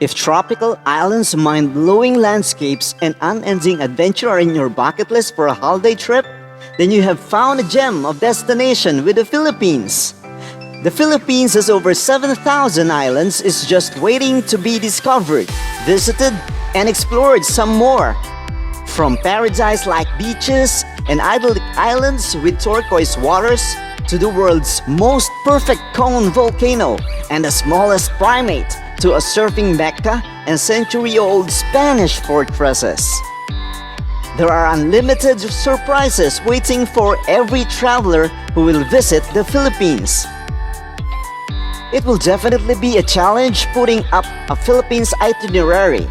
If tropical islands, mind-blowing landscapes, and unending adventure are in your bucket list for a holiday trip, then you have found a gem of destination with the Philippines. The Philippines has over 7,000 islands is just waiting to be discovered, visited, and explored some more. From paradise-like beaches and idyllic islands with turquoise waters to the world's most perfect cone volcano and the smallest primate to a surfing mecca and century-old Spanish fortresses. There are unlimited surprises waiting for every traveler who will visit the Philippines. It will definitely be a challenge putting up a Philippines itinerary,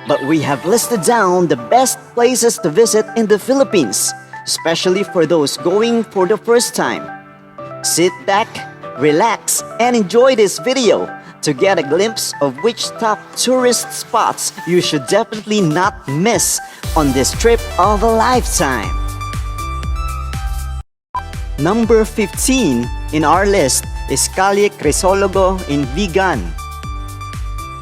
but we have listed down the best places to visit in the Philippines, especially for those going for the first time. Sit back, relax, and enjoy this video to get a glimpse of which top tourist spots you should definitely not miss on this trip of a lifetime. Number 15 in our list is Calle Crisologo in Vigan.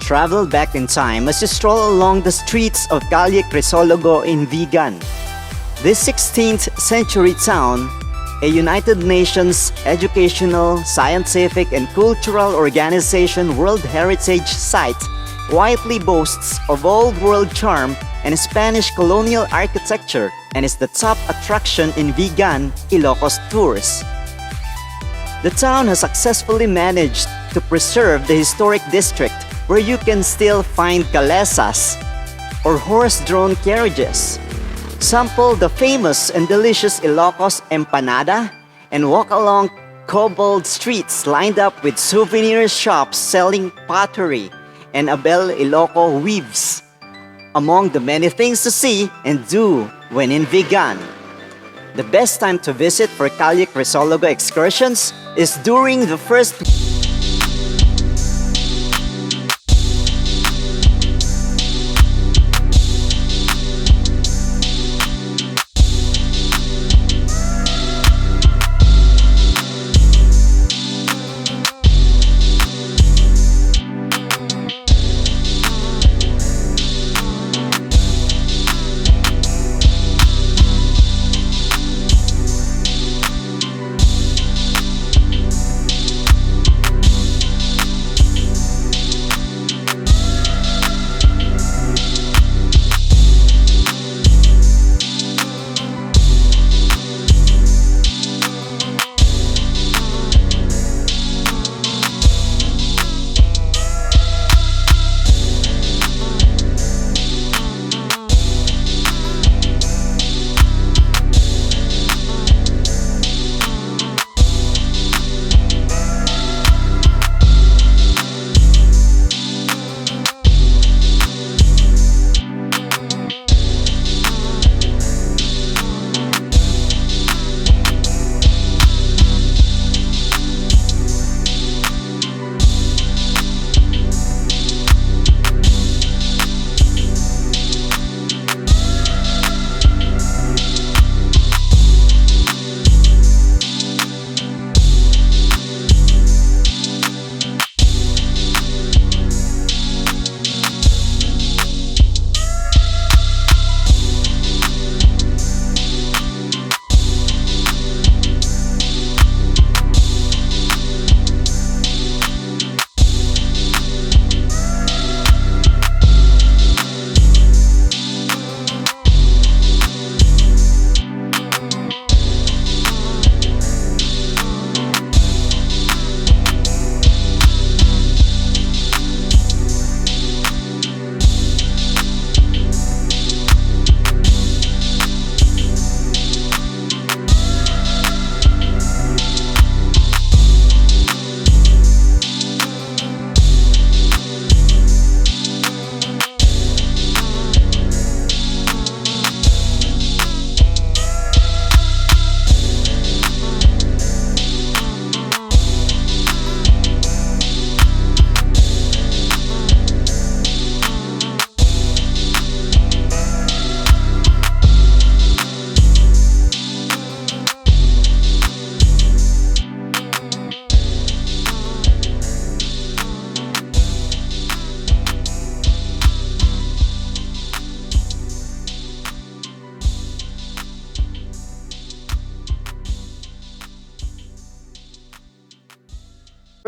Travel back in time as you stroll along the streets of Calle Crisologo in Vigan. This 16th century town, a United Nations educational, scientific, and cultural organization World Heritage Site, quietly boasts of old world charm and Spanish colonial architecture and is the top attraction in Vigan, Ilocos tours. The town has successfully managed to preserve the historic district where you can still find calesas or horse-drawn carriages. Sample the famous and delicious Ilocos empanada and walk along cobbled streets lined up with souvenir shops selling pottery and Abel Iloco weaves. Among the many things to see and do when in Vigan. The best time to visit for Calle Crisologo excursions is during the first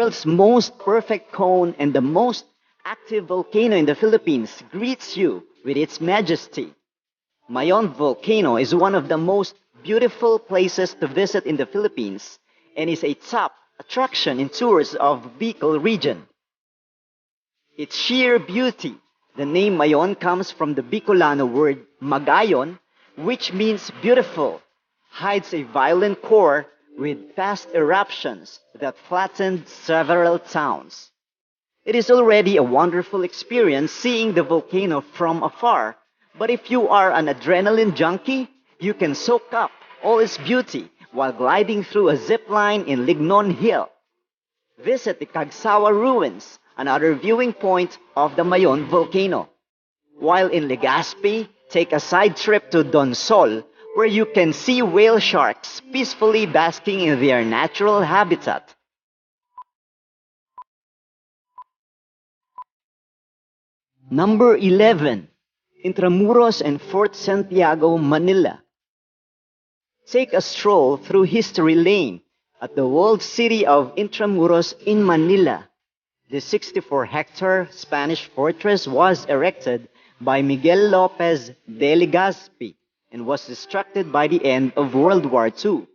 world's most perfect cone and the most active volcano in the Philippines, greets you with its majesty. Mayon Volcano is one of the most beautiful places to visit in the Philippines and is a top attraction in tours of Bicol region. Its sheer beauty, the name Mayon comes from the Bicolano word magayon, which means beautiful, hides a violent core with fast eruptions that flattened several towns. It is already a wonderful experience seeing the volcano from afar, but if you are an adrenaline junkie, you can soak up all its beauty while gliding through a zip line in Lignon Hill. Visit the Cagsawa ruins, another viewing point of the Mayon volcano. While in Legazpi, take a side trip to Donsol, where you can see whale sharks peacefully basking in their natural habitat. Number 11. Intramuros and Fort Santiago, Manila. Take a stroll through History Lane at the walled city of Intramuros in Manila. The 64-hectare Spanish fortress was erected by Miguel Lopez de Legazpi and was destructed by the end of World War II.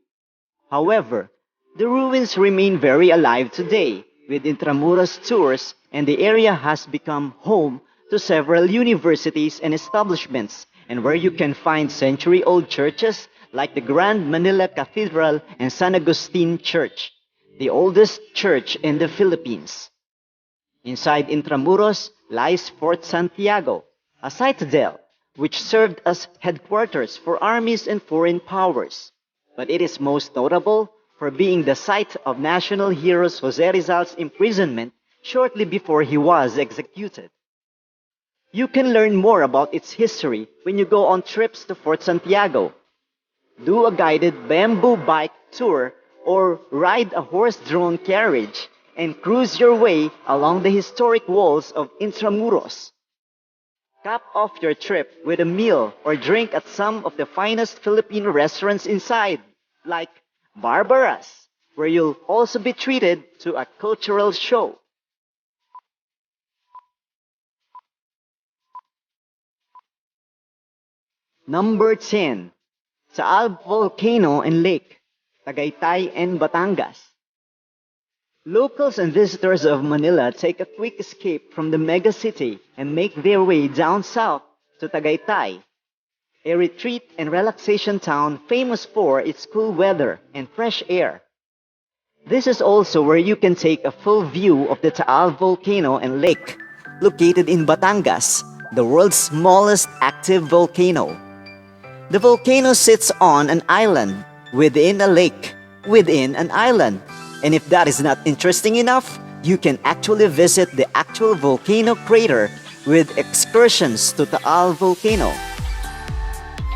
However, the ruins remain very alive today with Intramuros tours, and the area has become home to several universities and establishments, and where you can find century-old churches like the Grand Manila Cathedral and San Agustin Church, the oldest church in the Philippines. Inside Intramuros lies Fort Santiago, a citadel which served as headquarters for armies and foreign powers. But it is most notable for being the site of national hero Jose Rizal's imprisonment shortly before he was executed. You can learn more about its history when you go on trips to Fort Santiago. Do a guided bamboo bike tour or ride a horse-drawn carriage and cruise your way along the historic walls of Intramuros. Cap off your trip with a meal or drink at some of the finest Filipino restaurants inside, like Barbara's, where you'll also be treated to a cultural show. Number 10. Taal Volcano and Lake, Tagaytay and Batangas. Locals and visitors of Manila take a quick escape from the mega city and make their way down south to Tagaytay, a retreat and relaxation town famous for its cool weather and fresh air. This is also where you can take a full view of the Taal Volcano and Lake, located in Batangas, the world's smallest active volcano. The volcano sits on an island within a lake within an island. And if that is not interesting enough, you can actually visit the actual volcano crater with excursions to Taal Volcano.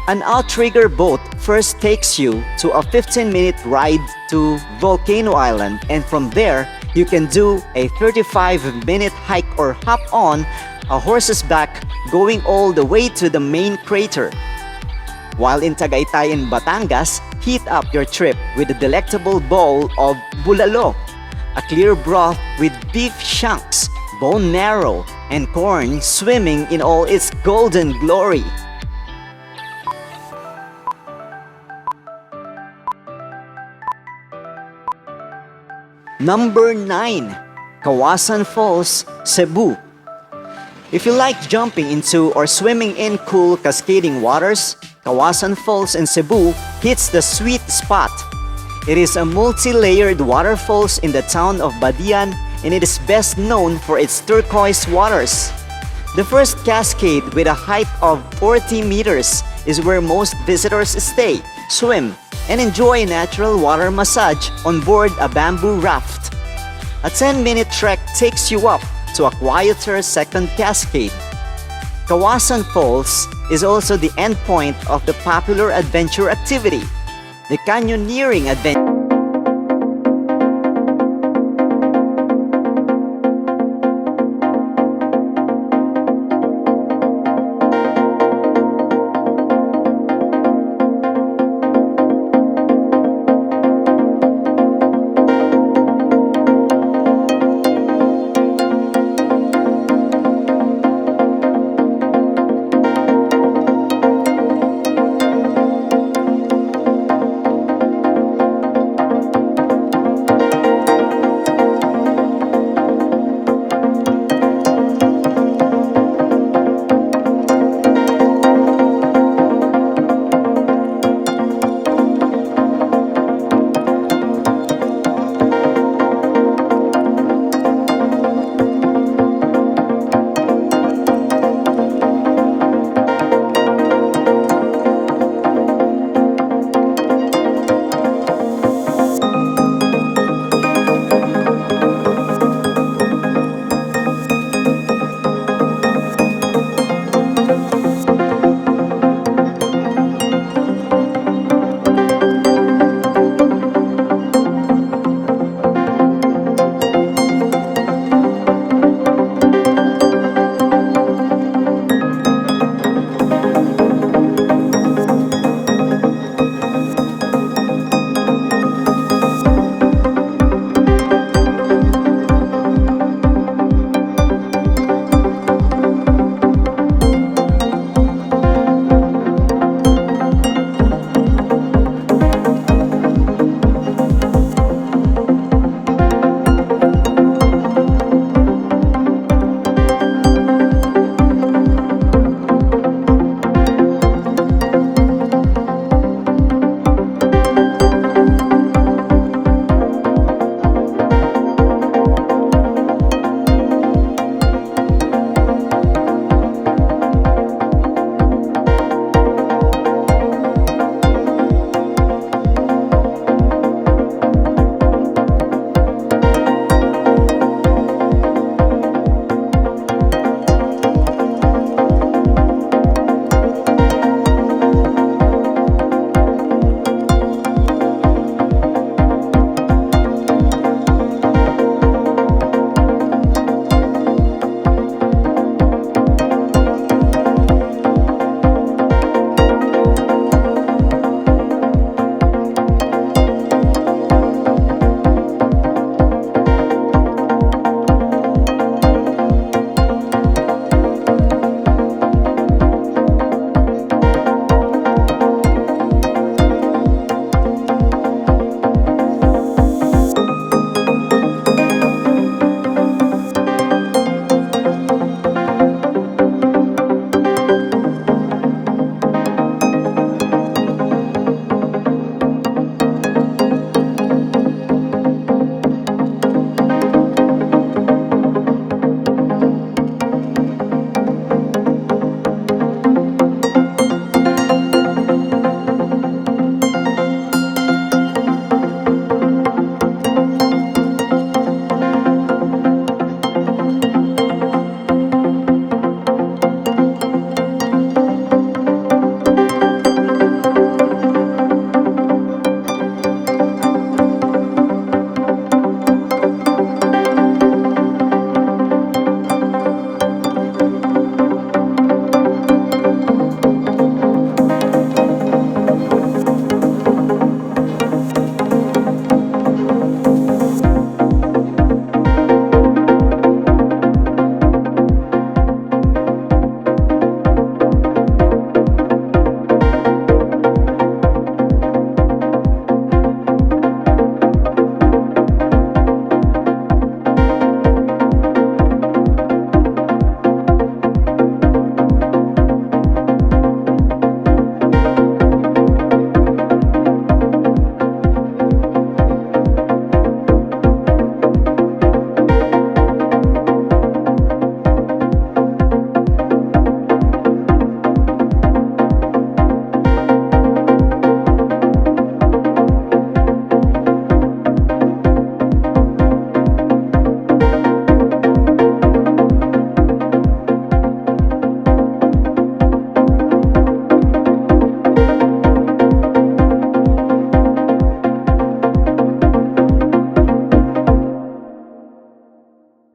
An outrigger boat first takes you to a 15-minute ride to Volcano Island, and from there, you can do a 35-minute hike or hop on a horse's back going all the way to the main crater. While in Tagaytay and Batangas, heat up your trip with a delectable bowl of bulalo, a clear broth with beef shanks, bone marrow, and corn swimming in all its golden glory. Number 9. Kawasan Falls, Cebu. If you like jumping into or swimming in cool cascading waters, Kawasan Falls in Cebu hits the sweet spot. It is a multi-layered waterfalls in the town of Badian, and it is best known for its turquoise waters. The first cascade, with a height of 40 meters, is where most visitors stay, swim, and enjoy a natural water massage on board a bamboo raft. A 10-minute trek takes you up to a quieter second cascade. Kawasan Falls is also the endpoint of the popular adventure activity, the canyoneering adventure.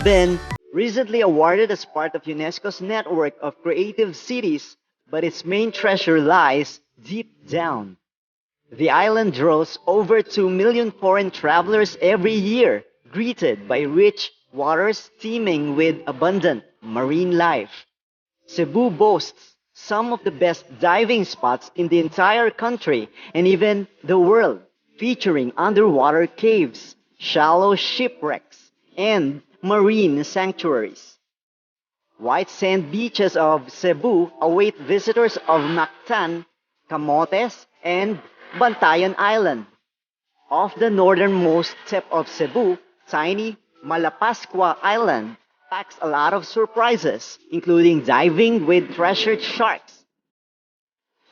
been recently awarded as part of UNESCO's network of creative cities, but its main treasure lies deep down. The island draws over 2 million foreign travelers every year, greeted by rich waters teeming with abundant marine life. Cebu boasts some of the best diving spots in the entire country and even the world, featuring underwater caves, shallow shipwrecks, and marine sanctuaries. White sand beaches of Cebu await visitors of Mactan, Camotes, and Bantayan Island. Off the northernmost tip of Cebu, tiny Malapascua Island packs a lot of surprises, including diving with treasured sharks.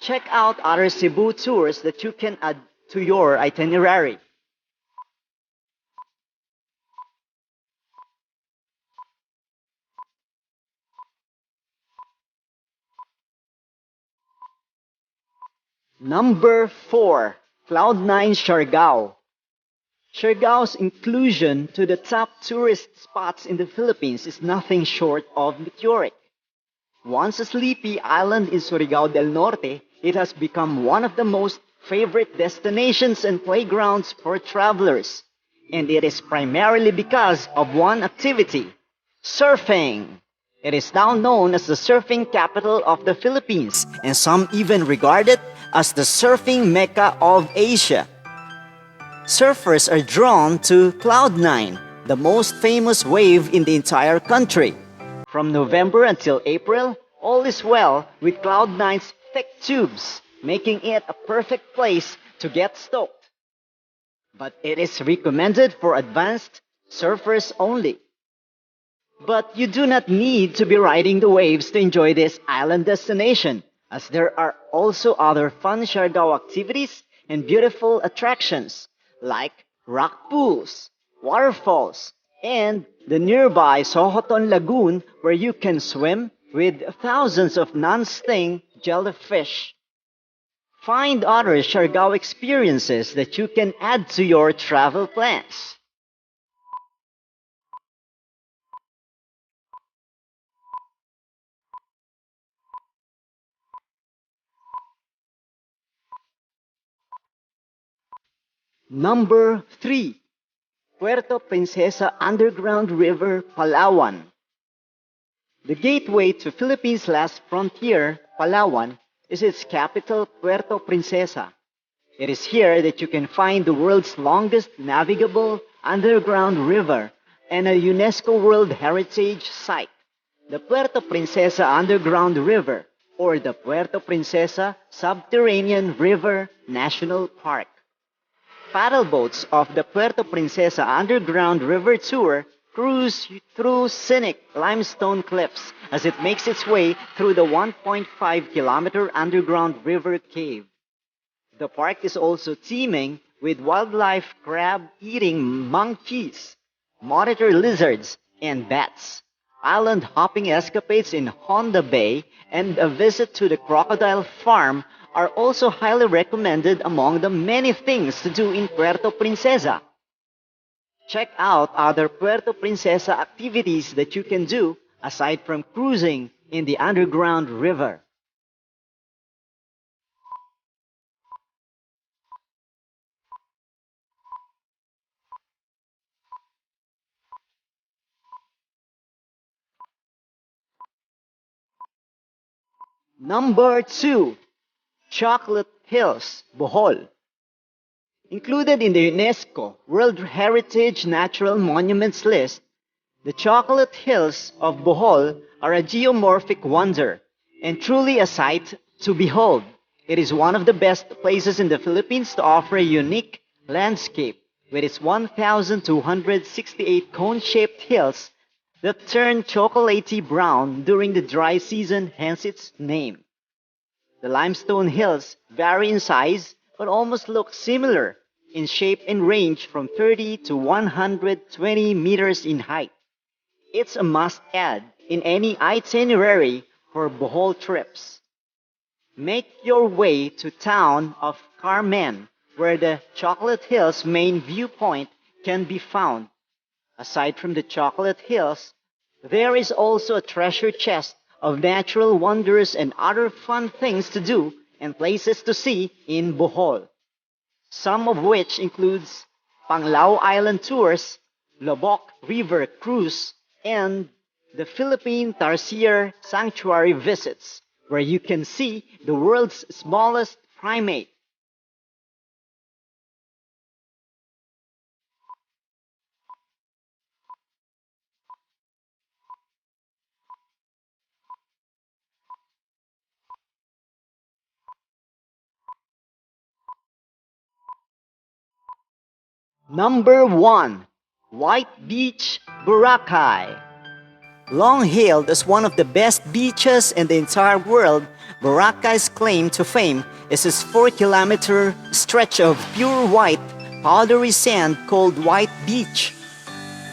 Check out other Cebu tours that you can add to your itinerary. Number 4. Cloud9 Siargao. Siargao's inclusion to the top tourist spots in the Philippines is nothing short of meteoric. Once a sleepy island in Surigao del Norte, it has become one of the most favorite destinations and playgrounds for travelers. And it is primarily because of one activity: surfing. It is now known as the surfing capital of the Philippines, and some even regard it as the surfing mecca of Asia. Surfers are drawn to Cloud9, the most famous wave in the entire country. From November until April, all is well with Cloud9's thick tubes, making it a perfect place to get stoked. But it is recommended for advanced surfers only. But you do not need to be riding the waves to enjoy this island destination, as there are also other fun Siargao activities and beautiful attractions like rock pools, waterfalls, and the nearby Sohoton Lagoon where you can swim with thousands of non-sting jellyfish. Find other Siargao experiences that you can add to your travel plans. Number 3. Puerto Princesa Underground River, Palawan. The gateway to Philippines' last frontier, Palawan, is its capital, Puerto Princesa. It is here that you can find the world's longest navigable underground river and a UNESCO World Heritage Site, the Puerto Princesa Underground River, or the Puerto Princesa Subterranean River National Park. Paddle boats of the Puerto Princesa Underground River Tour cruise through scenic limestone cliffs as it makes its way through the 1.5-kilometer underground river cave. The park is also teeming with wildlife crab-eating monkeys, monitor lizards, and bats. Island hopping escapades in Honda Bay and a visit to the crocodile farm are also highly recommended among the many things to do in Puerto Princesa. Check out other Puerto Princesa activities that you can do aside from cruising in the underground river. Number 2. Chocolate Hills, Bohol. Included in the UNESCO World Heritage Natural Monuments list, the Chocolate Hills of Bohol are a geomorphic wonder and truly a sight to behold. It is one of the best places in the Philippines to offer a unique landscape with its 1,268 cone-shaped hills that turn chocolatey brown during the dry season, hence its name. The limestone hills vary in size but almost look similar in shape and range from 30 to 120 meters in height. It's a must-add in any itinerary for Bohol trips. Make your way to town of Carmen, where the Chocolate Hills main viewpoint can be found. Aside from the chocolate hills, there is also a treasure chest of natural wonders and other fun things to do and places to see in Bohol, some of which includes Panglao Island tours, Lobok River cruise, and the Philippine Tarsier Sanctuary visits, where you can see the world's smallest primate. Number 1. White Beach, Boracay. Long hailed as one of the best beaches in the entire world, Boracay's claim to fame is its 4-kilometer stretch of pure white, powdery sand called White Beach.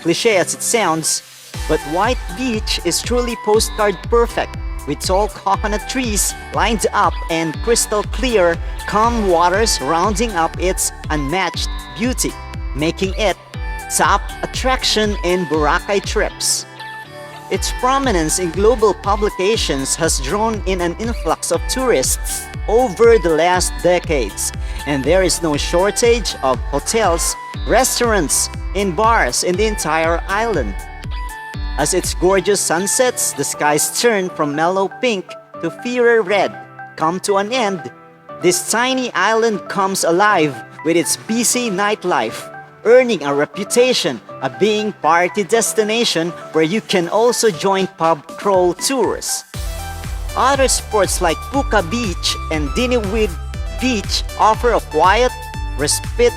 Cliche as it sounds, but White Beach is truly postcard perfect, with tall coconut trees lined up and crystal clear, calm waters rounding up its unmatched beauty, making it top attraction in Boracay trips. Its prominence in global publications has drawn in an influx of tourists over the last decades, and there is no shortage of hotels, restaurants, and bars in the entire island. As its gorgeous sunsets, the skies turn from mellow pink to fiery red, come to an end, this tiny island comes alive with its busy nightlife, earning a reputation of being party destination where you can also join pub crawl tours. Other sports like Puka Beach and Diniwid Beach offer a quiet, respite,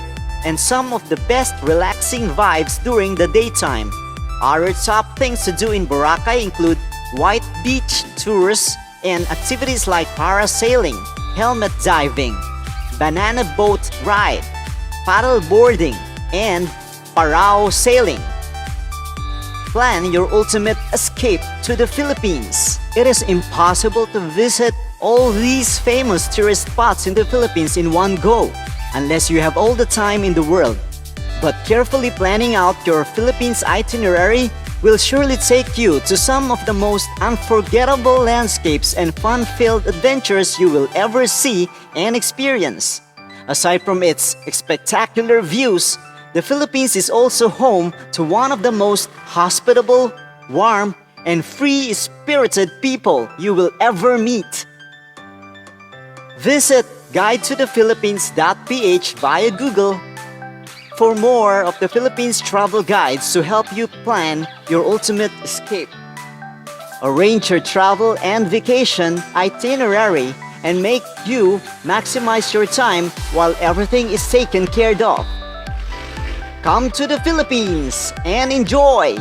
and some of the best relaxing vibes during the daytime. Other top things to do in Boracay include White Beach tours and activities like parasailing, helmet diving, banana boat ride, paddle boarding, and parao sailing. Plan your ultimate escape to the Philippines. It is impossible to visit all these famous tourist spots in the Philippines in one go, unless you have all the time in the world. But carefully planning out your Philippines itinerary will surely take you to some of the most unforgettable landscapes and fun-filled adventures you will ever see and experience. Aside from its spectacular views, the Philippines is also home to one of the most hospitable, warm, and free-spirited people you will ever meet. Visit guidetothephilippines.ph via Google for more of the Philippines travel guides to help you plan your ultimate escape. Arrange your travel and vacation itinerary and make you maximize your time while everything is taken care of. Come to the Philippines and enjoy!